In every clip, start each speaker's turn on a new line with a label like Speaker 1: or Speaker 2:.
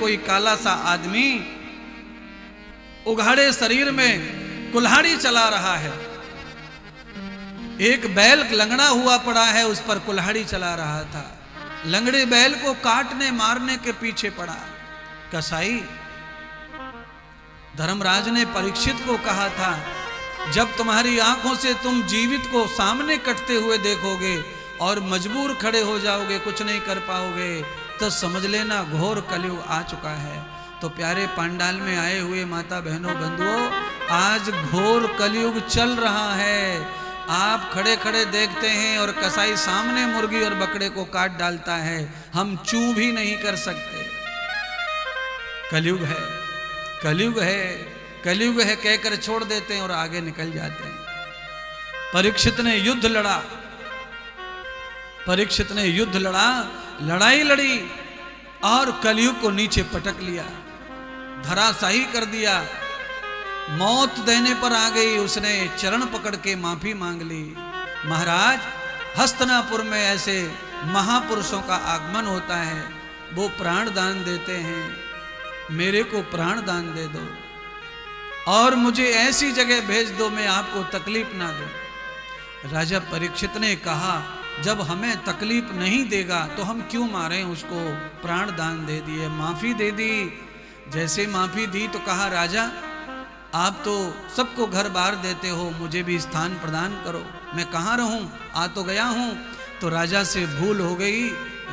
Speaker 1: कोई काला सा आदमी उघाड़े शरीर में कुल्हाड़ी चला रहा है। एक बैल लंगड़ा हुआ पड़ा है, उस पर कुल्हाड़ी चला रहा था। लंगड़े बैल को काटने मारने के पीछे पड़ा। कसाई धर्मराज ने परीक्षित को कहा था, जब तुम्हारी आंखों से तुम जीवित को सामने कटते हुए देखोगे और मजबूर खड़े हो जाओगे, कुछ नहीं कर पाओगे, तो समझ लेना घोर कलयुग आ चुका है। तो प्यारे पंडाल में आए हुए माता बहनों बंधुओं, आज घोर कलयुग चल रहा है। आप खड़े खड़े देखते हैं और कसाई सामने मुर्गी और बकरे को काट डालता है, हम चू भी नहीं कर सकते। कलयुग है, कलयुग है, कलयुग है कहकर छोड़ देते हैं और आगे निकल जाते हैं। परीक्षित ने युद्ध लड़ा, परीक्षित ने युद्ध लड़ा, लड़ाई लड़ी और कलयुग को नीचे पटक लिया, धराशायी कर दिया। मौत देने पर आ गई, उसने चरण पकड़ के माफी मांग ली। महाराज, हस्तिनापुर में ऐसे महापुरुषों का आगमन होता है, वो प्राण दान देते हैं, मेरे को प्राण दान दे दो और मुझे ऐसी जगह भेज दो मैं आपको तकलीफ ना दूं। राजा परीक्षित ने कहा, जब हमें तकलीफ नहीं देगा तो हम क्यों मारें उसको, प्राण दान दे दिए, माफी दे दी। जैसे माफी दी तो कहा, राजा आप तो सबको घर बार देते हो, मुझे भी स्थान प्रदान करो, मैं कहाँ रहूं, आ तो गया हूं। तो राजा से भूल हो गई।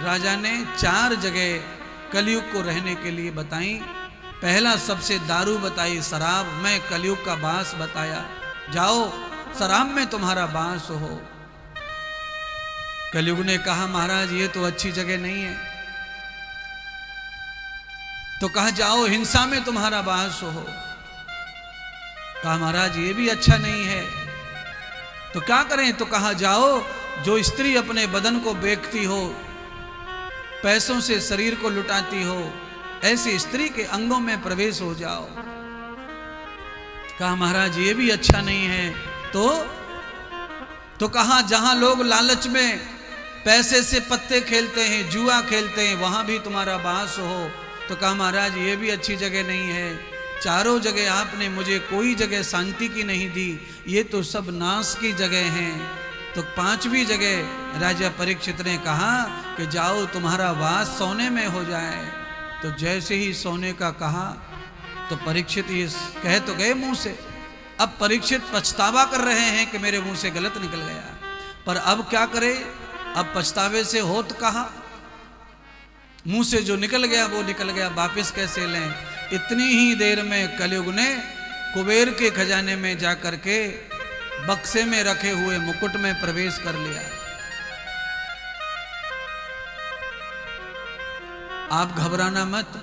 Speaker 1: राजा ने 4 जगह कलयुग को रहने के लिए बताई। पहला सबसे दारू बताई, शराब में कलयुग का बास बताया, जाओ शराब में तुम्हारा बास हो। कलयुग ने कहा, महाराज ये तो अच्छी जगह नहीं है। तो कहा, जाओ हिंसा में तुम्हारा बास हो। कहा, महाराज ये भी अच्छा नहीं है, तो क्या करें। तो कहा, जाओ जो स्त्री अपने बदन को बेचती हो, पैसों से शरीर को लुटाती हो, ऐसी स्त्री के अंगों में प्रवेश हो जाओ। कहा, महाराज ये भी अच्छा नहीं है। तो कहा, जहां लोग लालच में पैसे से पत्ते खेलते हैं, जुआ खेलते हैं, वहां भी तुम्हारा बास हो। तो कहा, महाराज ये भी अच्छी जगह नहीं है, चारों जगह आपने मुझे कोई जगह शांति की नहीं दी, ये तो सब नाश की जगह हैं। तो 5वीं जगह राजा परीक्षित ने कहा कि जाओ तुम्हारा वास सोने में हो जाए। तो जैसे ही सोने का कहा तो परीक्षित ये कह तो गए मुंह से, अब परीक्षित पछतावा कर रहे हैं कि मेरे मुंह से गलत निकल गया, पर अब क्या करे, अब पछतावे से होत कहा, मुंह से जो निकल गया वो निकल गया, वापस कैसे लें। इतनी ही देर में कलयुग ने कुबेर के खजाने में जाकर के बक्से में रखे हुए मुकुट में प्रवेश कर लिया। आप घबराना मत,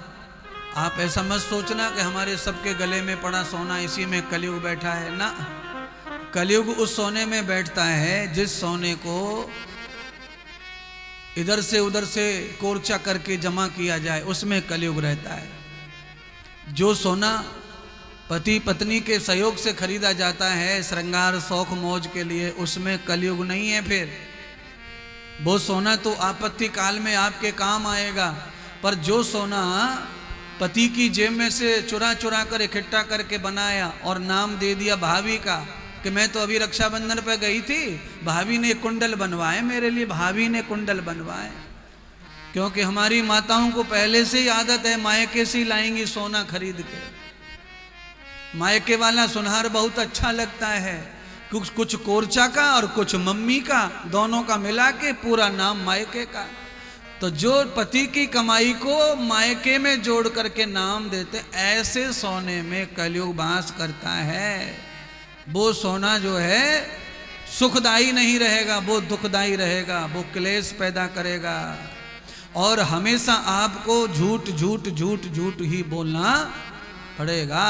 Speaker 1: आप ऐसा मत सोचना कि हमारे सबके गले में पड़ा सोना इसी में कलयुग बैठा है ना। कलयुग उस सोने में बैठता है जिस सोने को इधर से उधर से कोर्चा करके जमा किया जाए, उसमें कलयुग रहता है। जो सोना पति पत्नी के सहयोग से खरीदा जाता है श्रृंगार शौक मौज के लिए, उसमें कलयुग नहीं है। फिर वो सोना तो आपत्ति काल में आपके काम आएगा, पर जो सोना पति की जेब में से चुरा चुरा कर इकट्ठा करके बनाया और नाम दे दिया भाभी का कि मैं तो अभी रक्षाबंधन पे गई थी, भाभी ने कुंडल बनवाए मेरे लिए, भाभी ने कुंडल बनवाए। क्योंकि हमारी माताओं को पहले से ही आदत है, मायके से लाएंगी सोना खरीद के। मायके वाला सुनहार बहुत अच्छा लगता है, कुछ कोरचा का और कुछ मम्मी का, दोनों का मिला के पूरा नाम मायके का। तो जो पति की कमाई को मायके में जोड़ करके नाम देते, ऐसे सोने में कलयुग वास करता है। वो सोना जो है सुखदायी नहीं रहेगा, वो दुखदायी रहेगा, वो क्लेश पैदा करेगा और हमेशा आपको झूठ झूठ झूठ झूठ ही बोलना पड़ेगा।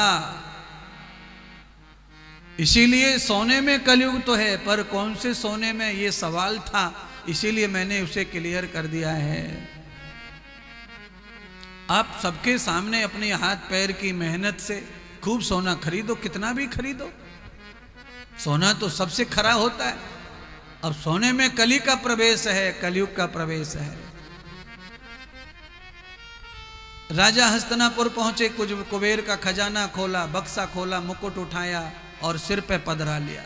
Speaker 1: इसीलिए सोने में कलयुग तो है, पर कौन से सोने में, ये सवाल था, इसीलिए मैंने उसे क्लियर कर दिया है। आप सबके सामने अपने हाथ पैर की मेहनत से खूब सोना खरीदो, कितना भी खरीदो, सोना तो सबसे खरा होता है। अब सोने में कली का प्रवेश है, कलयुग का प्रवेश है। राजा हस्तिनापुर पहुंचे, कुछ कुबेर का खजाना खोला, बक्सा खोला, मुकुट उठाया और सिर पे पधरा लिया।